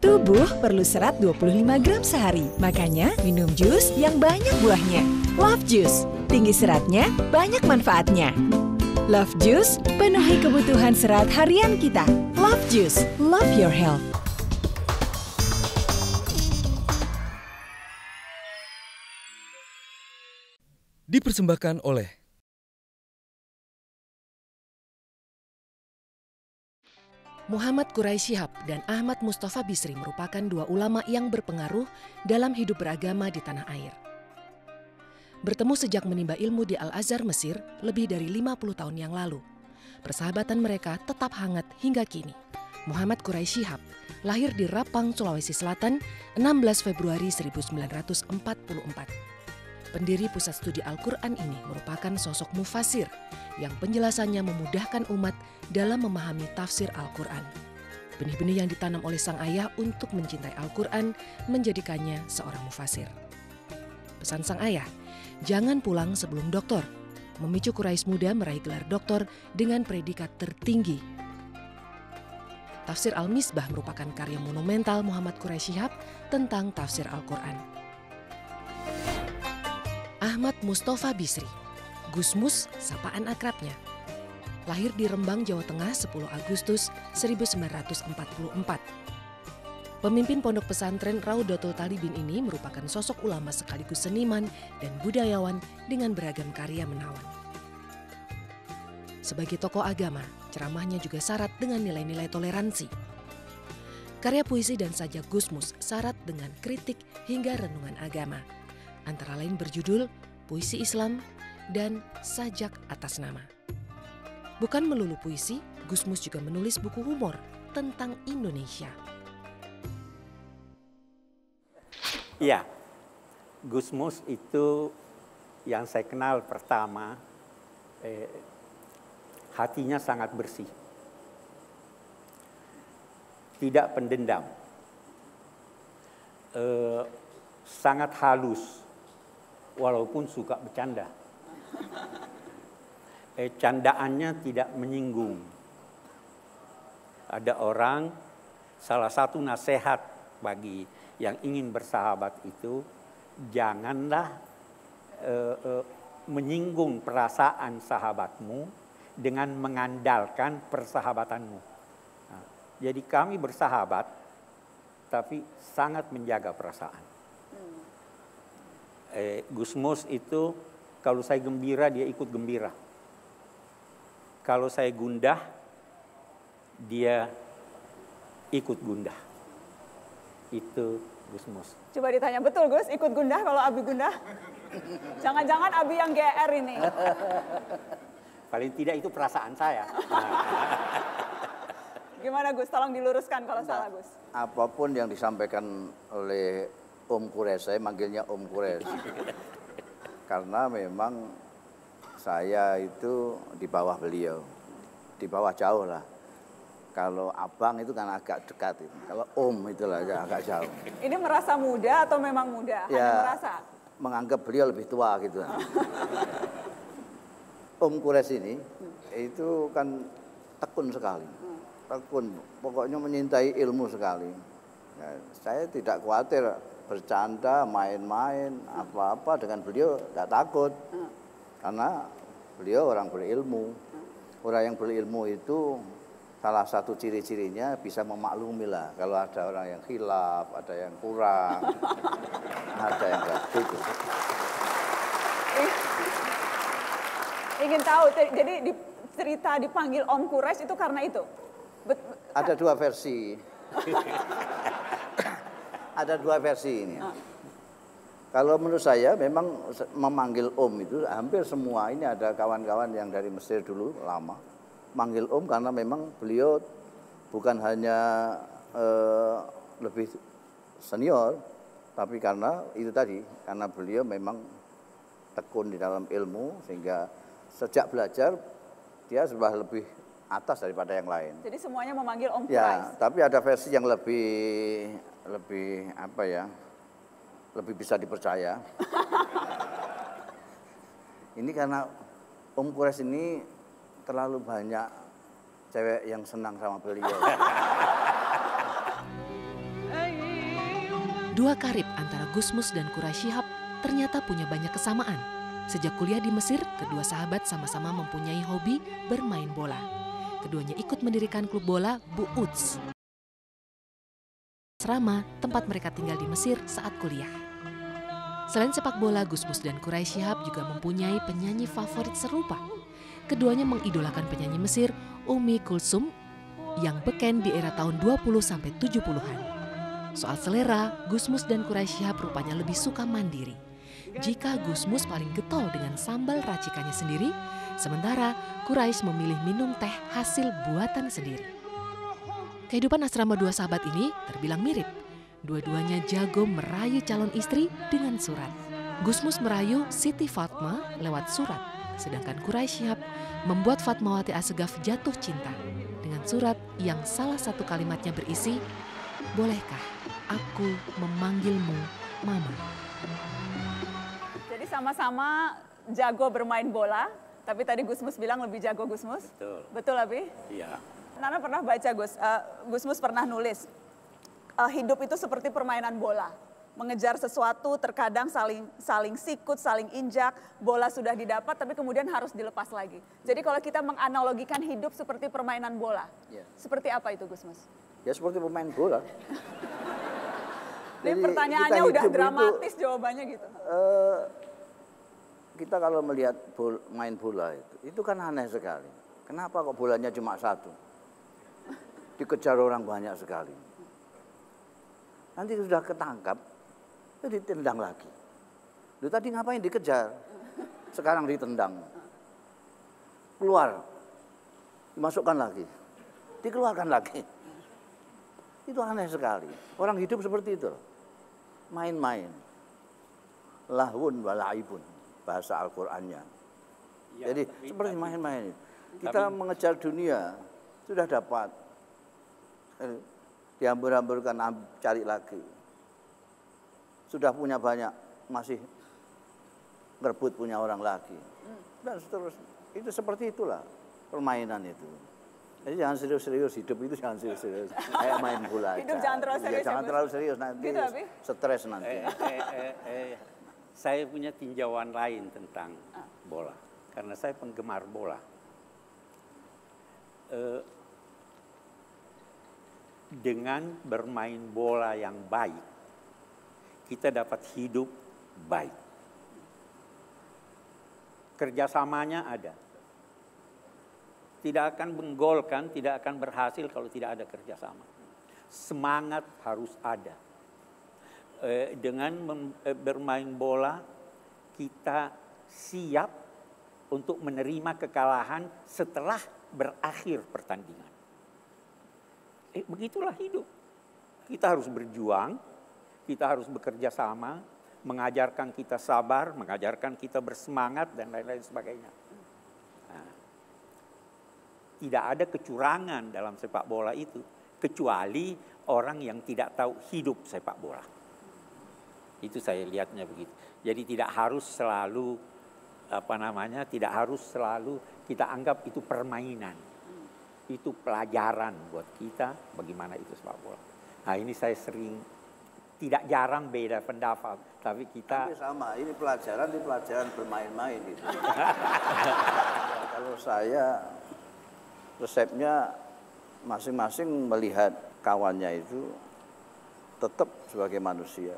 Tubuh perlu serat 25 gram sehari, makanya minum jus yang banyak buahnya. Love Juice, tinggi seratnya, banyak manfaatnya. Love Juice, penuhi kebutuhan serat harian kita. Love Juice, love your health. Dipersembahkan oleh Muhammad Quraisy Shihab dan Ahmad Mustafa Bisri merupakan dua ulama yang berpengaruh dalam hidup beragama di tanah air. Bertemu sejak menimba ilmu di Al-Azhar, Mesir lebih dari 50 tahun yang lalu. Persahabatan mereka tetap hangat hingga kini. Muhammad Quraisy Shihab lahir di Rapang, Sulawesi Selatan 16 Februari 1944. Pendiri Pusat Studi Al-Quran ini merupakan sosok mufasir yang penjelasannya memudahkan umat dalam memahami tafsir Al-Quran. Benih-benih yang ditanam oleh sang ayah untuk mencintai Al-Quran menjadikannya seorang mufasir. Pesan sang ayah, jangan pulang sebelum doktor, memicu Quraisy muda meraih gelar doktor dengan predikat tertinggi. Tafsir Al-Misbah merupakan karya monumental Muhammad Quraisy Shihab tentang tafsir Al-Quran. Ahmad Mustafa Bisri, Gusmus sapaan akrabnya. Lahir di Rembang, Jawa Tengah 10 Agustus 1944. Pemimpin pondok pesantren Raudatul Talibin ini merupakan sosok ulama sekaligus seniman dan budayawan dengan beragam karya menawan. Sebagai tokoh agama, ceramahnya juga syarat dengan nilai-nilai toleransi. Karya puisi dan sajak Gusmus syarat dengan kritik hingga renungan agama. Antara lain berjudul Puisi Islam dan Sajak Atas Nama. Bukan melulu puisi, Gusmus juga menulis buku humor tentang Indonesia. Iya, Gusmus itu yang saya kenal pertama, hatinya sangat bersih. Tidak pendendam. Sangat halus. Walaupun suka bercanda. Candaannya tidak menyinggung. Ada orang, salah satu nasihat bagi yang ingin bersahabat itu, janganlah menyinggung perasaan sahabatmu dengan mengandalkan persahabatanmu. Nah, jadi kami bersahabat, tapi sangat menjaga perasaan. Gusmus itu kalau saya gembira dia ikut gembira. Kalau saya gundah dia ikut gundah. Itu Gusmus. Coba ditanya betul Gus, ikut gundah kalau Abi gundah? Jangan-jangan Abi yang GR ini. Paling tidak itu perasaan saya. Gimana Gus? Tolong diluruskan kalau salah Gus. Apapun yang disampaikan oleh Om Quraisy, saya manggilnya Om Quraisy. Karena memang saya itu di bawah beliau, di bawah jauh lah. Kalau abang itu kan agak dekat, kalau Om itulah agak jauh. Ini merasa muda atau memang muda? Ya, hanya merasa? Menganggap beliau lebih tua gitu. Om Quraisy ini itu kan tekun sekali, tekun. Pokoknya menyintai ilmu sekali. Nah, saya tidak khawatir bercanda, main-main, apa-apa dengan beliau tidak takut. Karena beliau orang berilmu. Orang yang berilmu itu salah satu ciri-cirinya bisa memaklumi lah. Kalau ada orang yang khilaf, ada yang kurang, ada yang gitu. Ingin tahu, jadi cerita dipanggil Om Quraisy itu karena itu? Ada dua versi. Ada dua versi ini. Kalau menurut saya memang memanggil Om itu hampir semua, ini ada kawan-kawan yang dari Mesir dulu lama manggil Om karena memang beliau bukan hanya lebih senior, tapi karena itu tadi, karena beliau memang tekun di dalam ilmu sehingga sejak belajar dia sudah lebih atas daripada yang lain. Jadi semuanya memanggil Om Quraisy. Ya, tapi ada versi yang lebih apa ya? Lebih bisa dipercaya. Ini karena Om Quraisy ini terlalu banyak cewek yang senang sama beliau. Dua karib antara Gusmus dan Quraisy Shihab ternyata punya banyak kesamaan. Sejak kuliah di Mesir, kedua sahabat sama-sama mempunyai hobi bermain bola. Keduanya ikut mendirikan klub bola Bu'uds, asrama tempat mereka tinggal di Mesir saat kuliah. Selain sepak bola, Gusmus dan Quraisy Shihab juga mempunyai penyanyi favorit serupa. Keduanya mengidolakan penyanyi Mesir Ummi Kulsum yang beken di era tahun 20-70-an. Soal selera, Gusmus dan Quraisy Shihab rupanya lebih suka mandiri. Jika Gusmus paling getol dengan sambal racikannya sendiri, sementara Quraisy memilih minum teh hasil buatan sendiri. Kehidupan asrama dua sahabat ini terbilang mirip. Dua-duanya jago merayu calon istri dengan surat. Gusmus merayu Siti Fatma lewat surat, sedangkan Quraisy Shihab membuat Fatmawati Assegaf jatuh cinta dengan surat yang salah satu kalimatnya berisi, "Bolehkah aku memanggilmu Mama?" Jadi sama-sama jago bermain bola, tapi tadi Gusmus bilang lebih jago Gusmus. Betul. Betul, Abi? Iya. Nana pernah baca, Gusmus pernah nulis, hidup itu seperti permainan bola. Mengejar sesuatu terkadang saling sikut, saling injak, bola sudah didapat tapi kemudian harus dilepas lagi. Jadi kalau kita menganalogikan hidup seperti permainan bola, seperti apa itu Gusmus? Ya seperti pemain bola. Ini Jadi pertanyaannya kita udah hidup dramatis jawabannya gitu. Kita kalau melihat main bola itu kan aneh sekali. Kenapa kok bolanya cuma satu? Dikejar orang banyak sekali. Nanti sudah ketangkap, ditendang lagi. Lu tadi ngapain dikejar? Sekarang ditendang. Keluar, dimasukkan lagi, dikeluarkan lagi. Itu aneh sekali. Orang hidup seperti itu. Main-main. Lahwun wa la'ibun, bahasa Al-Qur'annya. Ya, jadi seperti main-main. Kita mengejar dunia, sudah dapat. Dihambur-hamburkan, cari lagi. Sudah punya banyak, masih ngerebut punya orang lagi. Dan seterusnya. Itu seperti itulah permainan itu. Jadi jangan serius-serius, hidup itu jangan serius-serius. Kayak main bola aja. Hidup jangan terlalu serius. Ya, jangan terlalu serius, nanti gitu, stres nanti. Saya punya tinjauan lain tentang bola. Karena saya penggemar bola. Dengan bermain bola yang baik, kita dapat hidup baik. Kerjasamanya ada. Tidak akan menggolkan, tidak akan berhasil kalau tidak ada kerjasama. Semangat harus ada. Dengan bermain bola, kita siap untuk menerima kekalahan setelah berakhir pertandingan. Begitulah hidup. Kita harus berjuang, kita harus bekerja sama, mengajarkan kita sabar, mengajarkan kita bersemangat, dan lain-lain sebagainya. Nah, tidak ada kecurangan dalam sepak bola itu, kecuali orang yang tidak tahu hidup sepak bola. Itu saya lihatnya begitu. Jadi tidak harus selalu, tidak harus selalu kita anggap itu permainan. Itu pelajaran buat kita bagaimana itu sepak bola. Nah ini saya tidak jarang beda pendapat, tapi kita sama, ini pelajaran bermain-main gitu. Kalau saya resepnya masing-masing melihat kawannya itu tetap sebagai manusia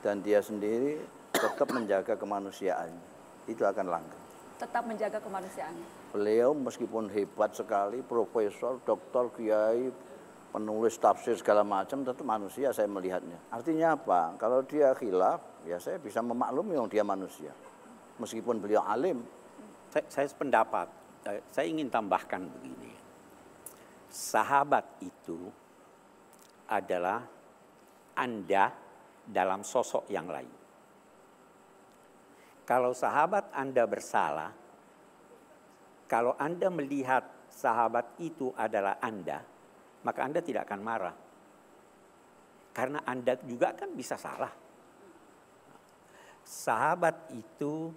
dan dia sendiri tetap menjaga kemanusiaannya. Itu akan langgeng. Tetap menjaga kemanusiaannya. Beliau meskipun hebat sekali, profesor, doktor, kiai, penulis tafsir segala macam, tetap manusia saya melihatnya. Artinya apa? Kalau dia khilaf, ya saya bisa memaklumi yang dia manusia. Meskipun beliau alim. Saya sependapat, saya ingin tambahkan begini. Sahabat itu adalah Anda dalam sosok yang lain. Kalau sahabat Anda bersalah, kalau Anda melihat sahabat itu adalah Anda, maka Anda tidak akan marah. Karena Anda juga kan bisa salah. Sahabat itu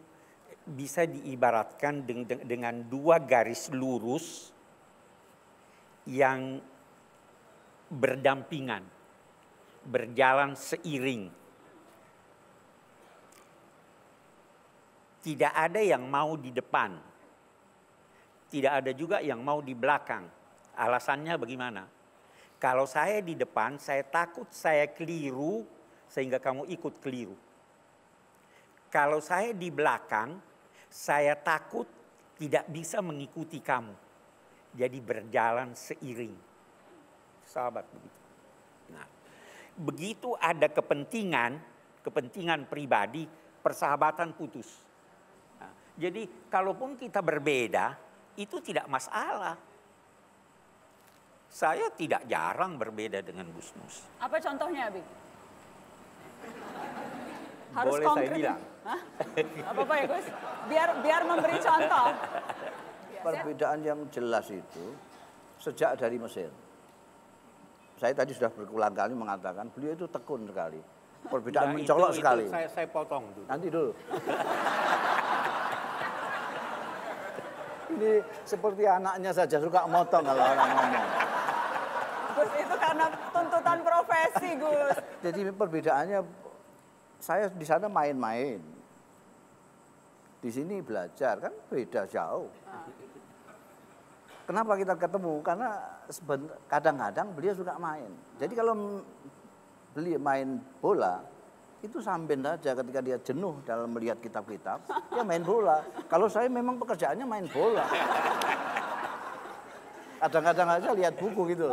bisa diibaratkan dengan dua garis lurus yang berdampingan. berjalan seiring. Tidak ada yang mau di depan. Tidak ada juga yang mau di belakang. Alasannya bagaimana? Kalau saya di depan, saya takut saya keliru sehingga kamu ikut keliru. Kalau saya di belakang, saya takut tidak bisa mengikuti kamu. Jadi berjalan seiring. Sahabat begitu. Nah, begitu ada kepentingan pribadi, persahabatan putus. Nah, jadi kalaupun kita berbeda, itu tidak masalah. Saya tidak jarang berbeda dengan Gus Mus. Apa contohnya, Abi? Harus Boleh konkret. saya bilang? Hah? Apa-apa ya, Gus? Biar memberi contoh. Perbedaan yang jelas itu sejak dari Mesir. Saya tadi sudah berulang kali mengatakan beliau itu tekun sekali. Perbedaan Nah, mencolok itu sekali. Saya potong dulu. Nanti dulu. Ini seperti anaknya saja suka motong kalau orang ngomong. Gus, itu karena tuntutan profesi, Gus. Jadi perbedaannya, saya di sana main-main. Di sini belajar, kan beda jauh. Kenapa kita ketemu? Karena kadang-kadang beliau suka main. Jadi kalau beliau main bola, itu sambil saja ketika dia jenuh dalam melihat kitab-kitab, dia main bola. Kalau saya memang pekerjaannya main bola. Kadang-kadang aja lihat buku gitu.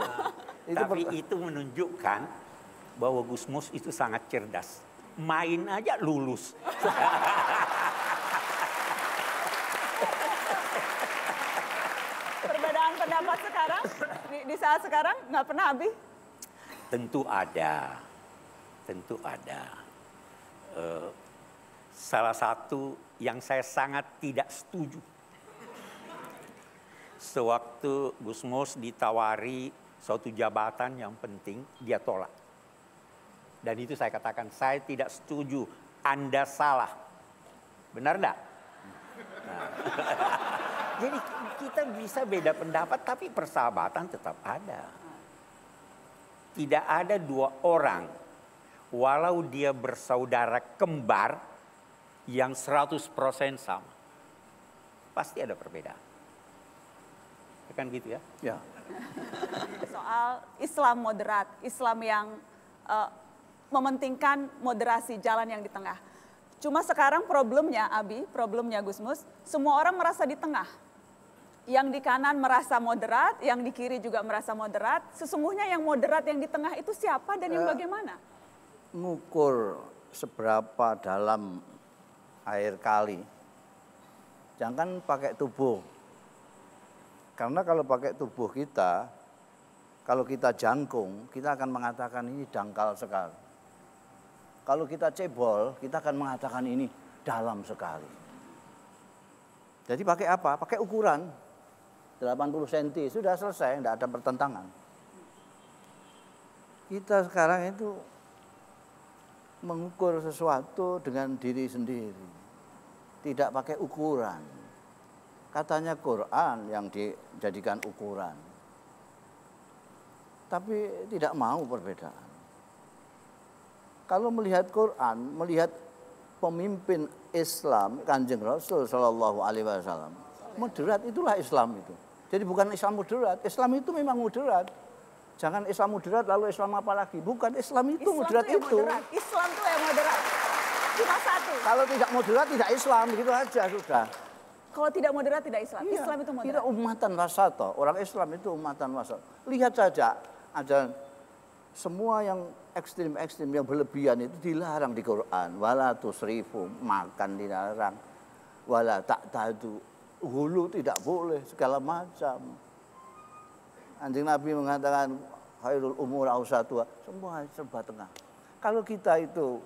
Tapi itu menunjukkan bahwa Gus Mus itu sangat cerdas. Main aja lulus. Perbedaan pendapat sekarang, di saat sekarang nggak pernah, Abi? Tentu ada. Tentu ada. Salah satu yang saya sangat tidak setuju. Sewaktu Gus Mus ditawari suatu jabatan yang penting, dia tolak. Dan itu saya katakan, saya tidak setuju, Anda salah. Benar enggak? Nah. Jadi kita bisa beda pendapat, tapi persahabatan tetap ada. Tidak ada dua orang, walau dia bersaudara kembar, yang 100% sama. Pasti ada perbedaan. Kan gitu ya? Ya. Soal Islam moderat, Islam yang mementingkan moderasi, jalan yang di tengah. Cuma sekarang problemnya, Abi, problemnya Gus Mus, semua orang merasa di tengah. Yang di kanan merasa moderat, yang di kiri juga merasa moderat. Sesungguhnya yang moderat yang di tengah itu siapa dan yang bagaimana? Ngukur seberapa dalam air kali, jangan pakai tubuh. Karena kalau pakai tubuh kita, kalau kita jangkung, kita akan mengatakan ini dangkal sekali. Kalau kita cebol, kita akan mengatakan ini dalam sekali. Jadi pakai apa? Pakai ukuran 80 cm, sudah selesai, tidak ada pertentangan. Kita sekarang itu mengukur sesuatu dengan diri sendiri. Tidak pakai ukuran. Katanya Quran yang dijadikan ukuran. Tapi tidak mau perbedaan. Kalau melihat Quran, melihat pemimpin Islam, Kanjeng Rasul Shallallahu Alaihi Wasallam, moderat itulah Islam itu. Jadi bukan Islam moderat, Islam itu memang moderat. Jangan Islam moderat lalu Islam apa lagi? Bukan, Islam itu Islam moderat itu. Moderat. Islam itu yang moderat. Cuma satu. Kalau tidak moderat tidak Islam, begitu aja sudah. Kalau tidak moderat tidak Islam. Iya, Islam itu moderat. tidak umatan wasata. Orang Islam itu umatan wasata. Lihat saja, ada semua yang ekstrim-ekstrim yang berlebihan itu dilarang di Quran. Wala tusrifu, makan dilarang. Wala ta'tadu, hulu tidak boleh, segala macam. Anjing Nabi mengatakan khairul umur ausatuha, semua serba tengah. Kalau kita itu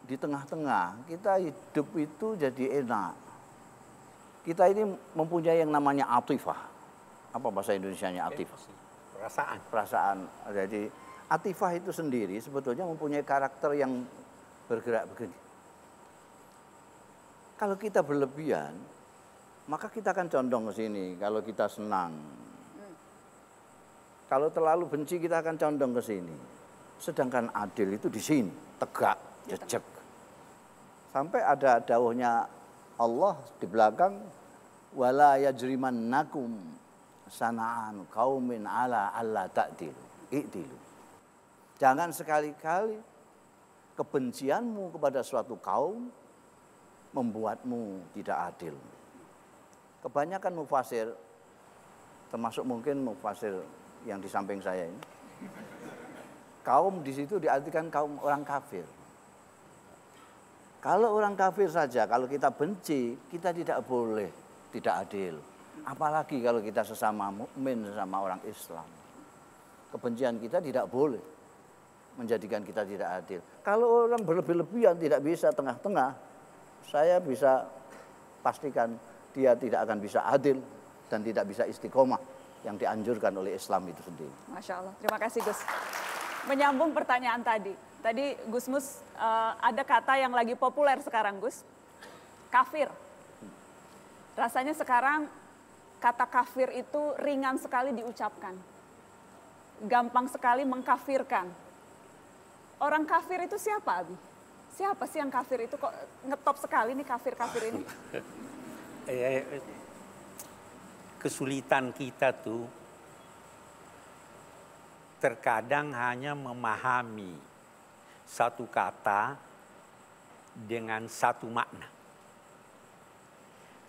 di tengah-tengah, kita hidup itu jadi enak. Kita ini mempunyai yang namanya atifah. Apa bahasa Indonesianya atifah? Perasaan. Perasaan. Jadi atifah itu sendiri sebetulnya mempunyai karakter yang bergerak begini. Kalau kita berlebihan, maka kita akan condong ke sini. Kalau kita senang, Kalau terlalu benci kita akan condong ke sini. Sedangkan adil itu di sini, tegak, jejak. Sampai ada dawuhnya Allah di belakang, wala yajrimannakum sana'an qaumin ala alla ta'dilu. I'dilu. Jangan sekali-kali kebencianmu kepada suatu kaum membuatmu tidak adil. Kebanyakan mufasir, termasuk mungkin mufasir yang di samping saya ini, kaum di situ diartikan kaum orang kafir. Kalau orang kafir saja, kalau kita benci, kita tidak boleh tidak adil. Apalagi kalau kita sesama mukmin, sesama orang Islam. Kebencian kita tidak boleh menjadikan kita tidak adil. Kalau orang berlebih-lebihan tidak bisa tengah-tengah, saya bisa pastikan dia tidak akan bisa adil dan tidak bisa istiqomah yang dianjurkan oleh Islam itu sendiri. Masya Allah, terima kasih Gus. Menyambung pertanyaan tadi Gus Mus ada kata yang lagi populer sekarang Gus, kafir. Rasanya sekarang kata kafir itu ringan sekali diucapkan, gampang sekali mengkafirkan. Orang kafir itu siapa, Abi? Siapa sih yang kafir itu? Kok ngetop sekali nih kafir-kafir ini? Kesulitan kita tuh terkadang hanya memahami satu kata dengan satu makna.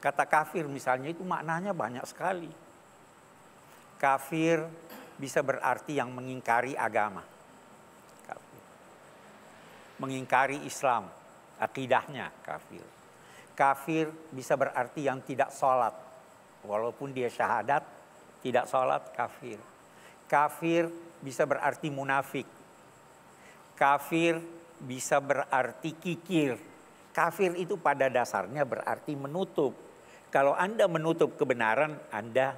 Kata kafir misalnya itu maknanya banyak sekali. Kafir bisa berarti yang mengingkari agama. Kafir. Mengingkari Islam, akidahnya kafir. Kafir bisa berarti yang tidak sholat. Walaupun dia syahadat, tidak sholat, kafir. Kafir bisa berarti munafik. Kafir bisa berarti kikir. Kafir itu pada dasarnya berarti menutup. Kalau Anda menutup kebenaran, Anda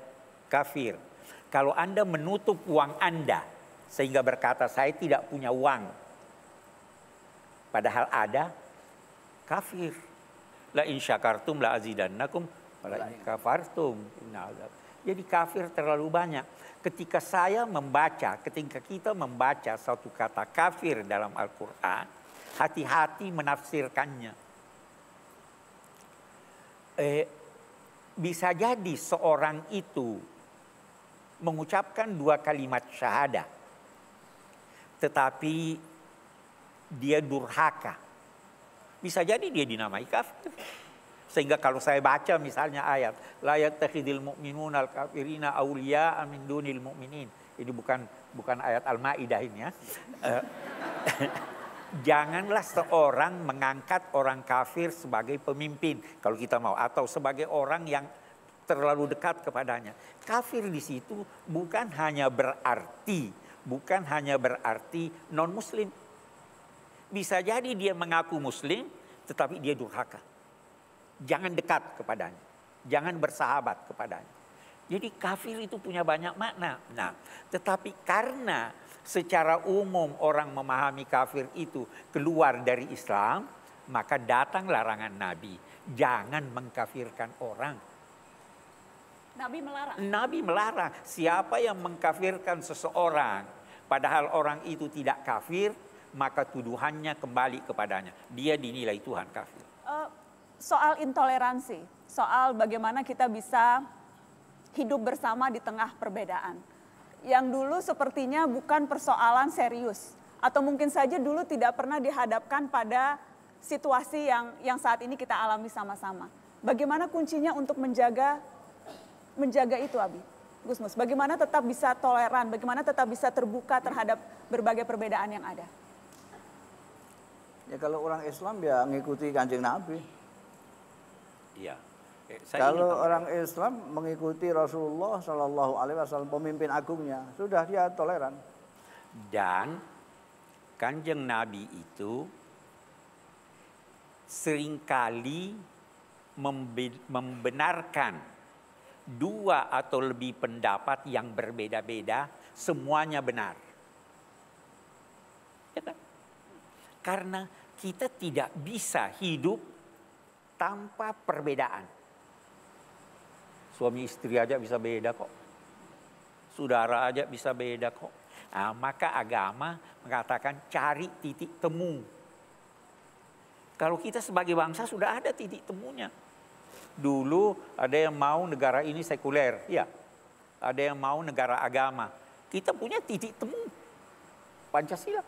kafir. Kalau Anda menutup uang Anda, sehingga berkata saya tidak punya uang, padahal ada, kafir. La in syakartum la azidannakum wa la in kafartum inna azab. Jadi kafir terlalu banyak. Ketika kita membaca satu kata kafir dalam Al-Quran, hati-hati menafsirkannya. Bisa jadi seorang itu mengucapkan 2 kalimat syahadah, tetapi dia durhaka. Bisa jadi dia dinamai kafir. Sehingga kalau saya baca misalnya ayat la yattakhidul mu'minuna al-kafirina awliya'a min dunil mu'minin. Ini bukan ayat Al-Maidah ini ya. Janganlah seorang mengangkat orang kafir sebagai pemimpin kalau kita mau, atau sebagai orang yang terlalu dekat kepadanya. Kafir di situ bukan hanya berarti non muslim. Bisa jadi dia mengaku muslim tetapi dia durhaka. Jangan dekat kepadanya, jangan bersahabat kepadanya. Jadi kafir itu punya banyak makna. Nah, tetapi karena secara umum orang memahami kafir itu keluar dari Islam, maka datang larangan Nabi. Jangan mengkafirkan orang. Nabi melarang. Siapa yang mengkafirkan seseorang, padahal orang itu tidak kafir, maka tuduhannya kembali kepadanya. Dia dinilai Tuhan kafir. Soal intoleransi, soal bagaimana kita bisa hidup bersama di tengah perbedaan. Yang dulu sepertinya bukan persoalan serius, atau mungkin saja dulu tidak pernah dihadapkan pada situasi yang saat ini kita alami sama-sama. Bagaimana kuncinya untuk menjaga itu, Abi? Gus Mus, bagaimana tetap bisa toleran, bagaimana tetap bisa terbuka terhadap berbagai perbedaan yang ada? Ya kalau orang Islam ya mengikuti Kanjeng Nabi. Iya. Kalau orang Islam mengikuti Rasulullah Shallallahu Alaihi Wasallam, pemimpin agungnya, sudah dia toleran. Dan Kanjeng Nabi itu seringkali membenarkan 2 atau lebih pendapat yang berbeda-beda, semuanya benar. Ya kan? Karena kita tidak bisa hidup tanpa perbedaan. Suami istri aja bisa beda kok. Saudara aja bisa beda kok. Nah, maka agama mengatakan cari titik temu. Kalau kita sebagai bangsa sudah ada titik temunya. Dulu ada yang mau negara ini sekuler, ya. Ada yang mau negara agama. Kita punya titik temu. Pancasila.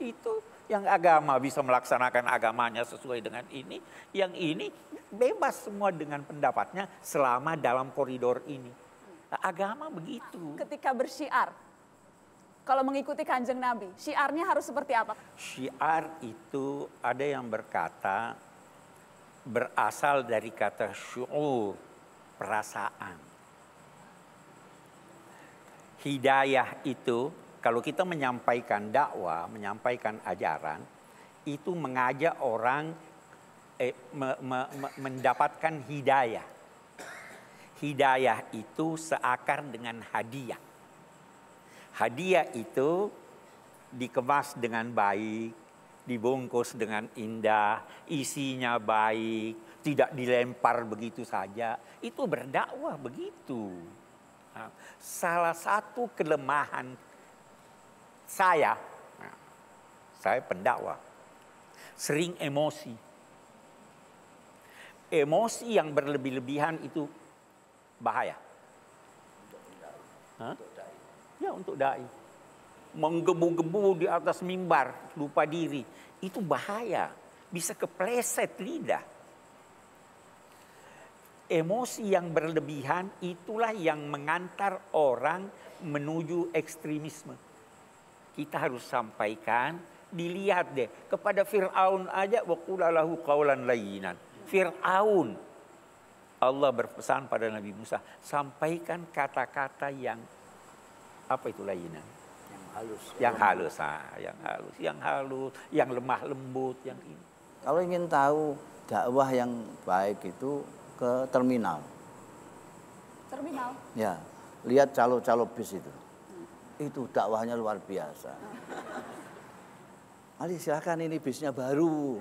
Itu yang agama bisa melaksanakan agamanya sesuai dengan ini. Yang ini bebas semua dengan pendapatnya selama dalam koridor ini. Nah, agama begitu. Ketika bersyiar, kalau mengikuti Kanjeng Nabi, syiarnya harus seperti apa? Syiar itu ada yang berkata berasal dari kata syu'ur, perasaan. Hidayah itu kalau kita menyampaikan dakwah, menyampaikan ajaran, itu mengajak orang mendapatkan hidayah. Hidayah itu seakar dengan hadiah. Hadiah itu dikemas dengan baik, dibungkus dengan indah, isinya baik, tidak dilempar begitu saja. Itu berdakwah begitu. Nah, salah satu kelemahan saya pendakwah, sering emosi. Emosi yang berlebih-lebihan itu bahaya. Hah? Ya, untuk dai. Menggebu-gebu di atas mimbar, lupa diri. Itu bahaya. Bisa kepleset lidah. Emosi yang berlebihan itulah yang mengantar orang menuju ekstremisme. Kita harus sampaikan, dilihat deh. Kepada Fir'aun aja, waqula lahu qawlan layyinan. Fir'aun, Allah berpesan pada Nabi Musa, sampaikan kata-kata yang apa itu layinan? Yang halus, yang lemah lembut, yang ini. Kalau ingin tahu dakwah yang baik itu ke terminal. Terminal? Ya, lihat calo-calo bis itu. Itu dakwahnya luar biasa. Mari silakan, ini bisnya baru,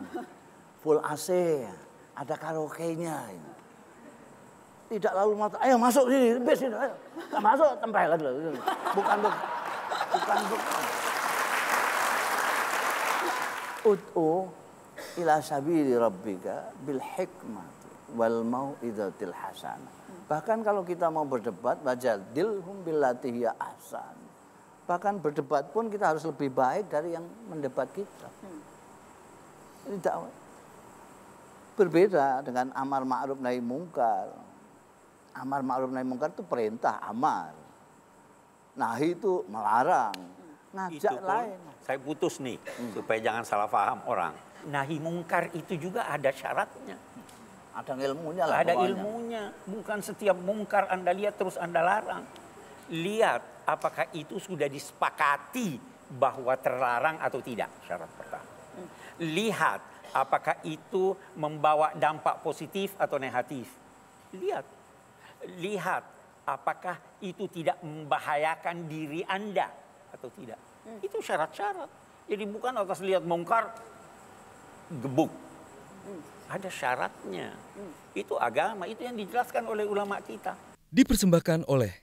full AC, ada karaoke-nya. Tidak lalu mata, ayo masuk sini, bis ini, ayo. Nggak masuk, tempelan loh. Bukan. Ud'u ila sabili rabbika bil hikmati wal mau'izatil hasanah. Bahkan kalau kita mau berdebat, wajadilhum billati hiya ahsan. Bahkan berdebat pun kita harus lebih baik dari yang mendebat kita. Ini dakwah. Berbeda dengan amar ma'ruf nahi mungkar. Amar ma'ruf nahi mungkar itu perintah, amar. Nahi itu melarang. Ngajak lain. Saya putus nih, supaya jangan salah paham orang. Nahi mungkar itu juga ada syaratnya. Ada ilmunya lah. Ada ilmunya. Bukan setiap mungkar Anda lihat terus Anda larang. Lihat apakah itu sudah disepakati bahwa terlarang atau tidak. Syarat pertama. Lihat apakah itu membawa dampak positif atau negatif. Lihat apakah itu tidak membahayakan diri Anda atau tidak. Itu syarat-syarat. Jadi bukan atas lihat mungkar gebuk. Ada syaratnya. Itu agama, itu yang dijelaskan oleh ulama kita. Dipersembahkan oleh